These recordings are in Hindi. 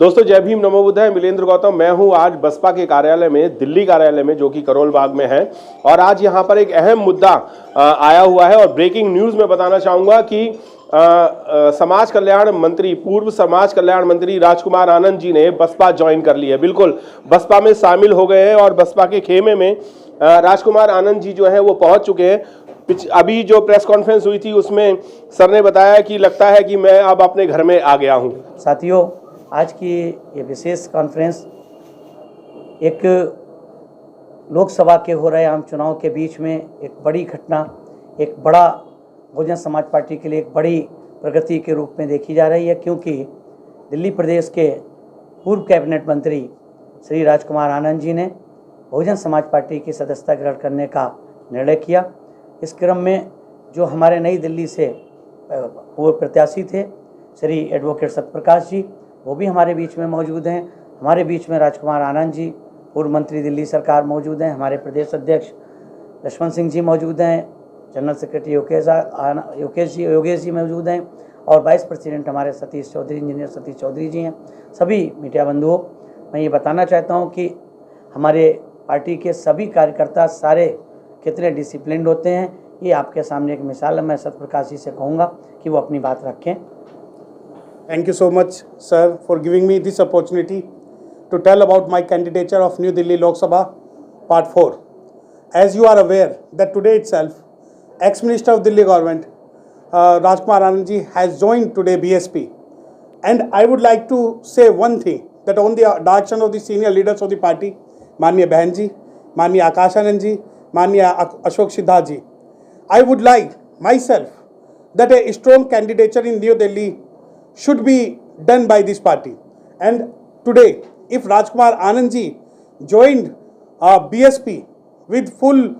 दोस्तों जय भीम नमो बुद्धाय। मिलेंद्र गौतम मैं हूं आज बसपा के कार्यालय में, दिल्ली कार्यालय में, जो कि करोल बाग में है। और आज यहां पर एक अहम मुद्दा आया हुआ है और ब्रेकिंग न्यूज में बताना चाहूंगा कि समाज कल्याण मंत्री, पूर्व समाज कल्याण मंत्री राजकुमार आनंद जी ने बसपा ज्वाइन कर ली है। बिल्कुल बसपा में शामिल हो गए हैं और बसपा के खेमे में राजकुमार आनंद जी जो है वो पहुंच चुके हैं। अभी जो प्रेस कॉन्फ्रेंस हुई थी उसमें सर ने बताया कि लगता है कि मैं अब अपने घर में आ गया हूं। साथियों, आज की ये विशेष कॉन्फ्रेंस एक लोकसभा के हो रहे आम चुनाव के बीच में एक बड़ी घटना, एक बड़ा बहुजन समाज पार्टी के लिए एक बड़ी प्रगति के रूप में देखी जा रही है, क्योंकि दिल्ली प्रदेश के पूर्व कैबिनेट मंत्री श्री राजकुमार आनंद जी ने बहुजन समाज पार्टी की सदस्यता ग्रहण करने का निर्णय किया। इस क्रम में जो हमारे नई दिल्ली से पूर्व प्रत्याशी थे श्री एडवोकेट सत्यप्रकाश जी, वो भी हमारे बीच में मौजूद हैं। हमारे बीच में राजकुमार आनंद जी, पूर्व मंत्री दिल्ली सरकार, मौजूद हैं। हमारे प्रदेश अध्यक्ष लक्ष्मण सिंह जी मौजूद हैं। जनरल सेक्रेटरी योगेश जी मौजूद हैं। और वाइस प्रेसिडेंट हमारे सतीश चौधरी, इंजीनियर सतीश चौधरी जी हैं। सभी मीडिया बंधुओं, मैं ये बताना चाहता हूँ कि हमारे पार्टी के सभी कार्यकर्ता सारे कितने डिसिप्लिन्ड होते हैं, ये आपके सामने एक मिसाल है। मैं सत्यप्रकाश जी से कहूँगा कि वो अपनी बात रखें। Thank you so much, sir, for giving me this opportunity to tell about my candidature of New Delhi Lok Sabha, Part 4. As you are aware that today itself, ex-minister of Delhi government, Rajkumar Anand ji has joined today BSP. And I would like to say one thing, that on the direction of the senior leaders of the party, Manya Behan ji, Manya Akash Anand ji, Manya Ashok Siddharth ji, I would like myself that a strong candidature in New Delhi should be done by this party. And today, if Rajkumar Anand ji joined BSP with full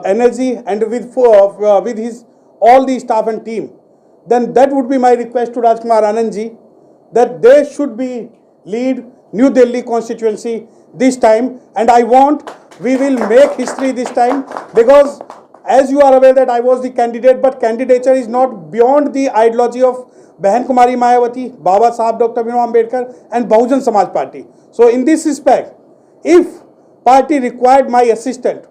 energy and with his all the staff and team, then that would be my request to Rajkumar Anand ji, that they should be lead New Delhi constituency this time. And I want we will make history this time, because as you are aware that I was the candidate, but candidature is not beyond the ideology of Behan Kumari Mayawati, Baba Sahab Dr. Bhimrao Ambedkar and Bahujan Samaj Party. So in this respect, if party required my assistant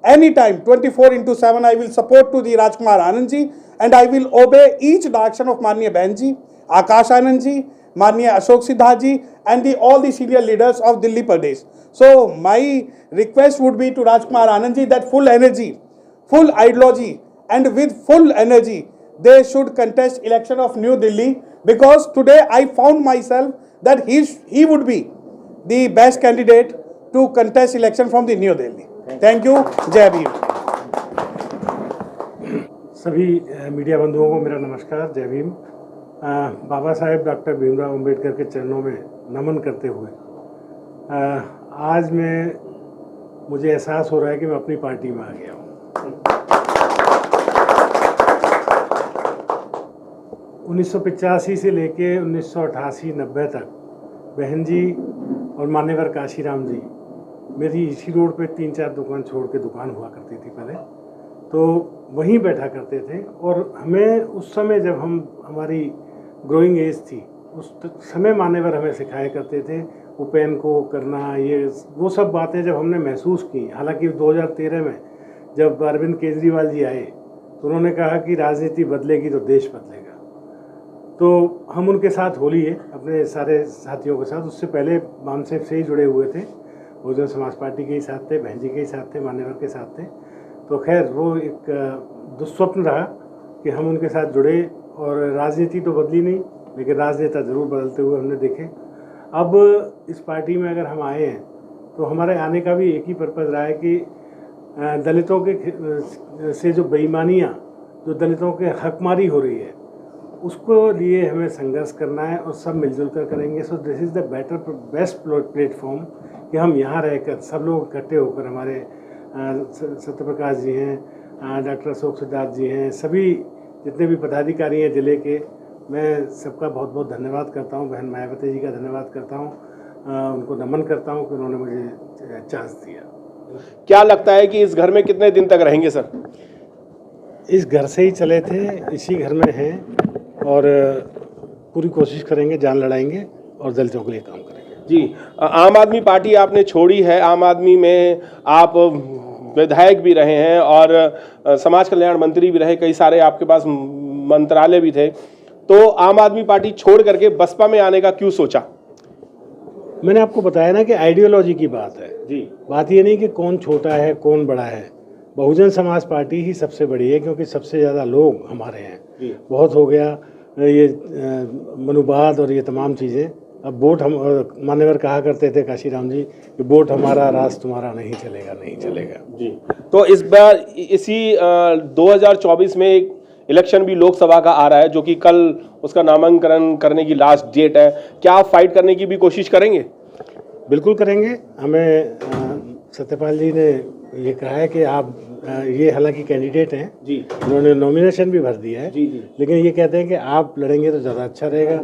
anytime 24/7, I will support to the Rajkumar Anand ji, and I will obey each direction of Manya Behan ji, Akash Anand ji, Manya Ashok Siddharth ji and all the senior leaders of Delhi Pradesh. So my request would be to Rajkumar Anand ji that full energy, full ideology and with full energy they should contest election of New Delhi, because today I found myself that he would be the best candidate to contest election from the New Delhi. Thank you. जय भीम। सभी मीडिया बंधुओं को मेरा नमस्कार, जय भीम। बाबा साहेब डॉक्टर भीमराव अंबेडकर के चरणों में नमन करते हुए आज मुझे एहसास हो रहा है कि मैं अपनी पार्टी में आ गया हूँ। 1985 से लेके 1988-90 तक बहन जी और मान्यवर काशीराम जी मेरी इसी रोड पे 3-4 दुकान छोड़ के दुकान हुआ करती थी पहले, तो वहीं बैठा करते थे। और हमें उस समय जब हमारी ग्रोइंग एज थी, उस समय मान्यवर हमें सिखाया करते थे उपेन को करना, ये वो सब बातें जब हमने महसूस की। हालांकि 2013 में जब अरविंद केजरीवाल जी आए तो उन्होंने कहा कि राजनीति बदलेगी तो देश बदलेगा, तो हम उनके साथ होली है अपने सारे साथियों के साथ। उससे पहले मानसेप से ही जुड़े हुए थे, बहुजन समाज पार्टी के ही साथ थे, बहन जी के ही साथ थे, मान्यवर के साथ थे। तो खैर वो एक दुस्वप्न रहा कि हम उनके साथ जुड़े, और राजनीति तो बदली नहीं लेकिन राजनेता ज़रूर बदलते हुए हमने देखे। अब इस पार्टी में अगर हम आए हैं तो हमारे आने का भी एक ही पर्पज़ रहा है कि दलितों के से जो बेईमानियाँ, जो दलितों के हकमारी हो रही है, उसको लिए हमें संघर्ष करना है और सब मिलजुल कर करेंगे। So this is the best platform कि हम यहाँ रहकर सब लोग इकट्ठे होकर, हमारे सत्यप्रकाश जी हैं, डॉक्टर अशोक सिद्धार्थ जी हैं, सभी जितने भी पदाधिकारी हैं ज़िले के, मैं सबका बहुत बहुत धन्यवाद करता हूँ। बहन मायावती जी का धन्यवाद करता हूँ, उनको नमन करता हूँ कि उन्होंने मुझे चांस दिया। क्या लगता है कि इस घर में कितने दिन तक रहेंगे सर? इस घर से ही चले थे, इसी घर में हैं और पूरी कोशिश करेंगे, जान लड़ाएंगे और दलितों के लिए काम करेंगे। जी, आम आदमी पार्टी आपने छोड़ी है, आम आदमी में आप विधायक भी रहे हैं और समाज कल्याण मंत्री भी रहे, कई सारे आपके पास मंत्रालय भी थे, तो आम आदमी पार्टी छोड़ करके बसपा में आने का क्यों सोचा? मैंने आपको बताया ना कि आइडियोलॉजी की बात है जी, बात ये नहीं कि कौन छोटा है कौन बड़ा है। बहुजन समाज पार्टी ही सबसे बड़ी है क्योंकि सबसे ज़्यादा लोग हमारे हैं। जी, बहुत हो गया ये मनुवाद और ये तमाम चीज़ें। अब वोट हम मान्यवर कहा करते थे काशीराम जी कि वोट हमारा राज तुम्हारा नहीं चलेगा, नहीं चलेगा। जी। तो इस बार इसी 2024 में एक इलेक्शन भी लोकसभा का आ रहा है, जो कि कल उसका नामांकन करने की लास्ट डेट है। क्या आप फाइट करने की भी कोशिश करेंगे? बिल्कुल करेंगे। हमें सत्यपाल जी ने ये कहा है कि आप ये हालांकि कैंडिडेट हैं जी, उन्होंने नॉमिनेशन भी भर दिया है, जी, जी। लेकिन ये कहते हैं कि आप लड़ेंगे तो ज़्यादा अच्छा रहेगा।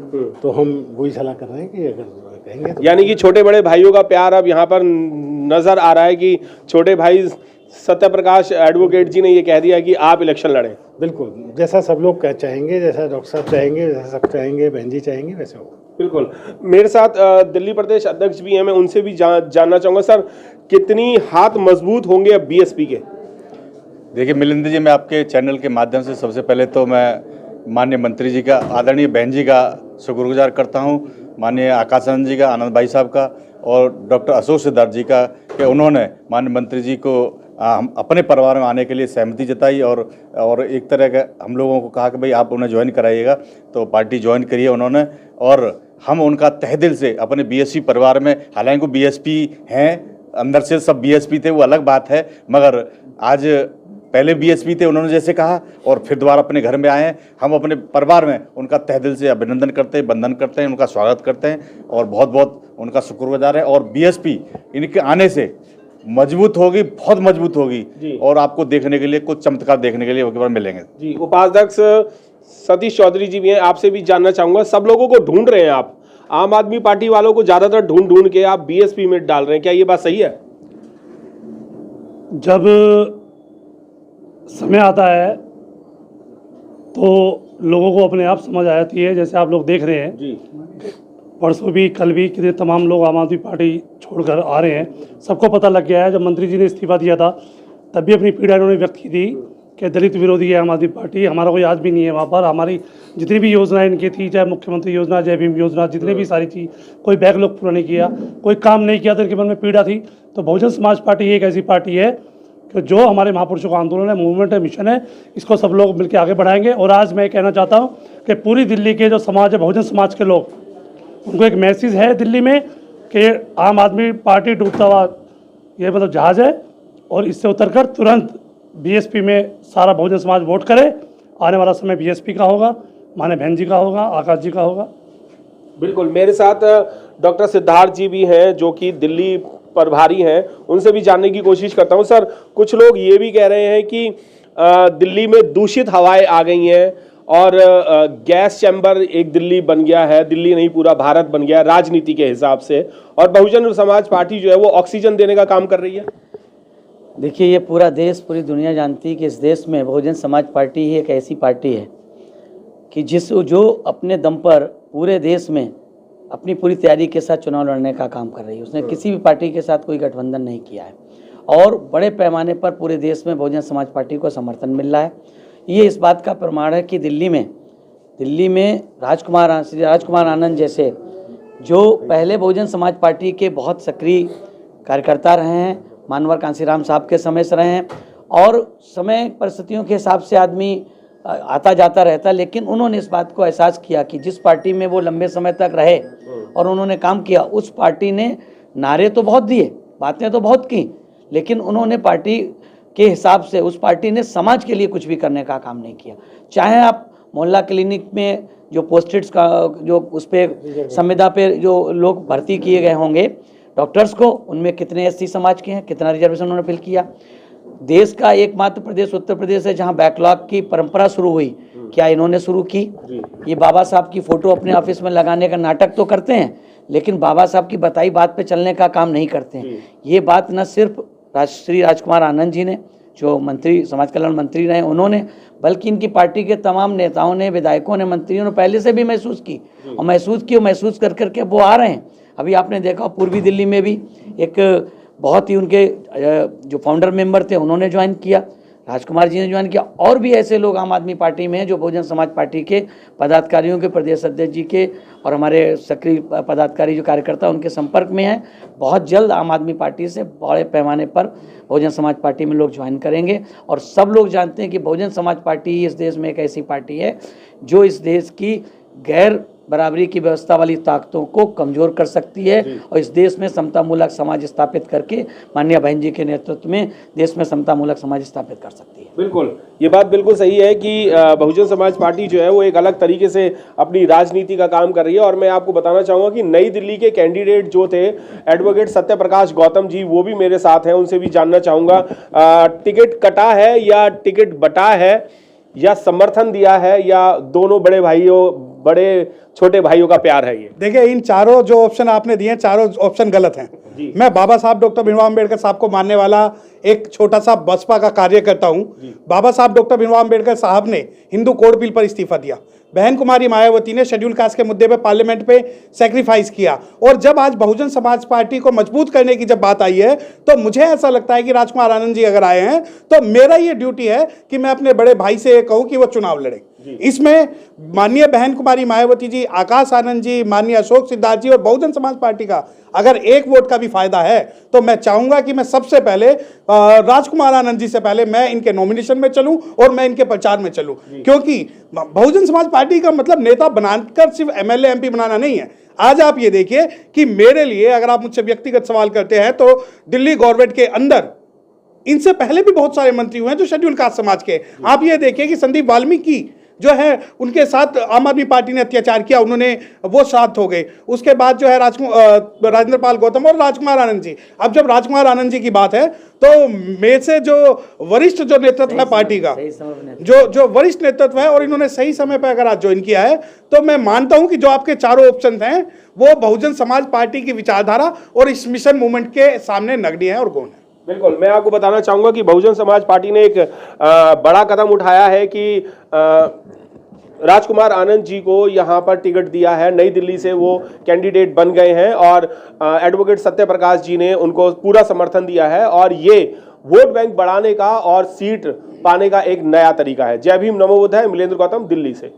तो हम वही सलाह कर रहे हैं कि अगर कहेंगे तो। यानी कि छोटे बड़े भाइयों का प्यार अब यहाँ पर नजर आ रहा है कि छोटे भाई सत्यप्रकाश एडवोकेट जी ने ये कह दिया कि आप इलेक्शन लड़ें। बिल्कुल, जैसा सब लोग चाहेंगे, जैसा डॉक्टर साहब चाहेंगे, जैसा सब चाहेंगे, बहन जी चाहेंगे, वैसे होगा। बिल्कुल। मेरे साथ दिल्ली प्रदेश अध्यक्ष भी हैं, मैं उनसे भी जानना चाहूँगा, सर कितनी हाथ मजबूत होंगे अब बीएसपी के? देखिए मिलिंद जी, मैं आपके चैनल के माध्यम से सबसे पहले तो मैं माननीय मंत्री जी का, आदरणीय बहन जी का शुक्रगुजार करता हूं, माननीय आकाशानंद जी का, आनंद भाई साहब का और डॉक्टर अशोक सिद्धार्थ जी का कि उन्होंने माननीय मंत्री जी को अपने परिवार में आने के लिए सहमति जताई और एक तरह का हम लोगों को कहा कि भाई आप उन्हें ज्वाइन कराइएगा, तो पार्टी ज्वाइन करी है उन्होंने। और हम उनका तहे दिल से अपने बीएसपी परिवार में, हालांकि वो बीएसपी हैं, अंदर से सब बीएसपी थे, वो अलग बात है, मगर आज पहले बीएसपी थे, उन्होंने जैसे कहा और फिर दोबारा अपने घर में आए हैं। हम अपने परिवार में उनका तहे दिल से अभिनंदन करते हैं, वंदन करते हैं, उनका स्वागत करते हैं और बहुत बहुत उनका शुक्रगुजार है। और बीएसपी इनके आने से मजबूत होगी, बहुत मजबूत होगी और आपको देखने के लिए कुछ चमत्कार देखने के लिए वहाँ पर मिलेंगे। जी, उपाध्यक्ष सतीश चौधरी जी भी हैं, आपसे भी जानना चाहूँगा, सब लोगों को ढूंढ रहे हैं आप, आम आदमी पार्टी वालों को ज़्यादातर ढूंढ के आप बीएसपी में डाल रहे हैं, क्या ये बात सही है? जब समय आता है तो लोगों को अपने आप समझ आ जाती है। जैसे आप लोग देख रहे हैं जी, परसों भी कल भी कितने तमाम लोग आम आदमी पार्टी छोड़कर आ रहे हैं। सबको पता लग गया है, जब मंत्री जी ने इस्तीफा दिया था तब भी अपनी पीड़ा इन्होंने व्यक्त की थी कि दलित विरोधी है आम आदमी पार्टी, हमारा कोई आदमी नहीं है वहाँ पर। हमारी जितनी भी योजनाएं इनकी थी, चाहे मुख्यमंत्री योजना, जय भीम योजना, जितनी भी सारी चीज़, कोई बैकलॉग पूरा नहीं किया, कोई काम नहीं किया, तो इनके मन में पीड़ा थी। तो बहुजन समाज पार्टी एक ऐसी पार्टी है कि जो हमारे महापुरुषों का आंदोलन है, मूवमेंट है, मिशन है, इसको सब लोग मिलकर आगे बढ़ाएंगे। और आज मैं कहना चाहता हूँ कि पूरी दिल्ली के जो समाज है, बहुजन समाज के लोग, उनको एक मैसेज है दिल्ली में कि आम आदमी पार्टी डूबता हुआ ये मतलब जहाज़ है और इससे उतरकर तुरंत बीएसपी में सारा बहुजन समाज वोट करे। आने वाला समय बीएसपी का होगा, माने बहन जी का होगा, आकाश जी का होगा। बिल्कुल। मेरे साथ डॉक्टर सिद्धार्थ जी भी हैं जो कि दिल्ली प्रभारी हैं, उनसे भी जानने की कोशिश करता हूं। सर, कुछ लोग ये भी कह रहे हैं कि दिल्ली में दूषित हवाएं आ गई हैं और गैस चैम्बर एक दिल्ली बन गया है, दिल्ली नहीं पूरा भारत बन गया है राजनीति के हिसाब से, और बहुजन समाज पार्टी जो है वो ऑक्सीजन देने का काम कर रही है। देखिए, ये पूरा देश, पूरी दुनिया जानती है कि इस देश में बहुजन समाज पार्टी ही एक ऐसी पार्टी है कि जो अपने दम पर पूरे देश में अपनी पूरी तैयारी के साथ चुनाव लड़ने का काम कर रही है। उसने किसी भी पार्टी के साथ कोई गठबंधन नहीं किया है और बड़े पैमाने पर पूरे देश में बहुजन समाज पार्टी को समर्थन मिल रहा है। ये इस बात का प्रमाण है कि दिल्ली में राजकुमार आनंद जैसे जो पहले बहुजन समाज पार्टी के बहुत सक्रिय कार्यकर्ता रहे हैं, मानवर कांशीराम साहब के समय से रहे हैं और समय परिस्थितियों के हिसाब से आदमी आता जाता रहता, लेकिन उन्होंने इस बात को एहसास किया कि जिस पार्टी में वो लंबे समय तक रहे और उन्होंने काम किया, उस पार्टी ने नारे तो बहुत दिए, बातें तो बहुत की, लेकिन उन्होंने पार्टी के हिसाब से उस पार्टी ने समाज के लिए कुछ भी करने का काम नहीं किया। चाहे आप मोहल्ला क्लिनिक में जो पोस्टेड्स का जो उस पर संविदा पे जो लोग भर्ती किए गए होंगे डॉक्टर्स को, उनमें कितने एससी समाज के हैं, कितना रिजर्वेशन उन्होंने फिल किया। देश का एकमात्र प्रदेश उत्तर प्रदेश है जहां बैकलॉग की परंपरा शुरू हुई, क्या इन्होंने शुरू की? ये बाबा साहब की फोटो अपने ऑफिस में लगाने का नाटक तो करते हैं, लेकिन बाबा साहब की बताई बात पे चलने का काम नहीं करते हैं। ये बात न सिर्फ श्री राजकुमार आनंद जी ने, जो मंत्री समाज कल्याण मंत्री रहे उन्होंने, बल्कि इनकी पार्टी के तमाम नेताओं ने, विधायकों ने, मंत्रियों ने पहले से भी महसूस की और महसूस कर करके वो आ रहे हैं। अभी आपने देखा पूर्वी दिल्ली में भी एक बहुत ही उनके जो फाउंडर मेंबर थे उन्होंने ज्वाइन किया, राजकुमार जी ने ज्वाइन किया, और भी ऐसे लोग आम आदमी पार्टी में हैं जो बहुजन समाज पार्टी के पदाधिकारियों के, प्रदेश अध्यक्ष जी के और हमारे सक्रिय पदाधिकारी जो कार्यकर्ता उनके संपर्क में हैं। बहुत जल्द आम आदमी पार्टी से बड़े पैमाने पर बहुजन समाज पार्टी में लोग ज्वाइन करेंगे। और सब लोग जानते हैं कि बहुजन समाज पार्टी इस देश में एक ऐसी पार्टी है जो इस देश की गैर बराबरी की व्यवस्था वाली ताकतों को कमजोर कर सकती है और इस देश में समतामूलक समाज स्थापित करके माननीय बहन जी के नेतृत्व में देश में समतामूलक समाज स्थापित कर सकती है। बिल्कुल, ये बात बिल्कुल सही है कि बहुजन समाज पार्टी जो है वो एक अलग तरीके से अपनी राजनीति का काम कर रही है। और मैं आपको बताना चाहूँगा कि नई दिल्ली के कैंडिडेट जो थे एडवोकेट सत्यप्रकाश गौतम जी, वो भी मेरे साथ हैं, उनसे भी जानना चाहूँगा टिकट कटा है या टिकट बटा है या समर्थन दिया है या दोनों बड़े छोटे भाइयों का प्यार है? ये देखिए, इन चारों जो ऑप्शन आपने दिए, चारों ऑप्शन गलत हैं। मैं बाबा साहब डॉक्टर भीमराव अम्बेडकर साहब को मानने वाला एक छोटा सा बसपा का कार्यकर्ता हूं। बाबा साहब डॉक्टर भीमराव अम्बेडकर साहब ने हिंदू कोड बिल पर इस्तीफा दिया, बहन कुमारी मायावती ने शेड्यूल कास्ट के मुद्दे पे पार्लियामेंट पे सैक्रिफाइस किया, और जब आज बहुजन समाज पार्टी को मजबूत करने की जब बात आई है तो मुझे ऐसा लगता है कि राजकुमार आनंद जी अगर आए हैं तो मेरा ये ड्यूटी है कि मैं अपने बड़े भाई से कहूं कि वो चुनाव लड़े। इसमें माननीय बहन कुमारी मायावती जी, आकाश आनंद जी, माननीय अशोक सिद्धार्थ जी और बहुजन समाज पार्टी का अगर एक वोट का भी फायदा है तो मैं चाहूंगा कि मैं सबसे पहले राजकुमार आनंद जी से पहले मैं इनके नॉमिनेशन में चलूं और मैं इनके प्रचार में चलूं, क्योंकि बहुजन समाज पार्टी का मतलब नेता बनाकर सिर्फ एमएलए एमपी बनाना नहीं है। आज आप ये देखिए कि मेरे लिए अगर आप मुझसे व्यक्तिगत सवाल करते हैं तो दिल्ली गवर्नमेंट के अंदर इनसे पहले भी बहुत सारे मंत्री हुए हैं जो शेड्यूल कास्ट समाज के। आप ये देखिए कि संदीप वाल्मीकि जो है उनके साथ आम आदमी पार्टी ने अत्याचार किया, उन्होंने वो साथ हो गए। उसके बाद जो है राजेंद्र पाल गौतम और राजकुमार आनंद जी। अब जब राजकुमार आनंद जी की बात है तो मेरे से जो वरिष्ठ जो नेतृत्व है पार्टी का, जो वरिष्ठ नेतृत्व है, और इन्होंने सही समय पर अगर आज ज्वाइन किया है तो मैं मानता हूं कि जो आपके चारों ऑप्शन हैं वो बहुजन समाज पार्टी की विचारधारा और इस मिशन मूवमेंट के सामने नगण्य है और गौण है। बिल्कुल, मैं आपको बताना चाहूंगा कि बहुजन समाज पार्टी ने एक बड़ा कदम उठाया है कि राजकुमार आनंद जी को यहां पर टिकट दिया है। नई दिल्ली से वो कैंडिडेट बन गए हैं और एडवोकेट सत्यप्रकाश जी ने उनको पूरा समर्थन दिया है और ये वोट बैंक बढ़ाने का और सीट पाने का एक नया तरीका है। जय भीम, नमो बुद्धाय। मिलेंद्र गौतम, दिल्ली से।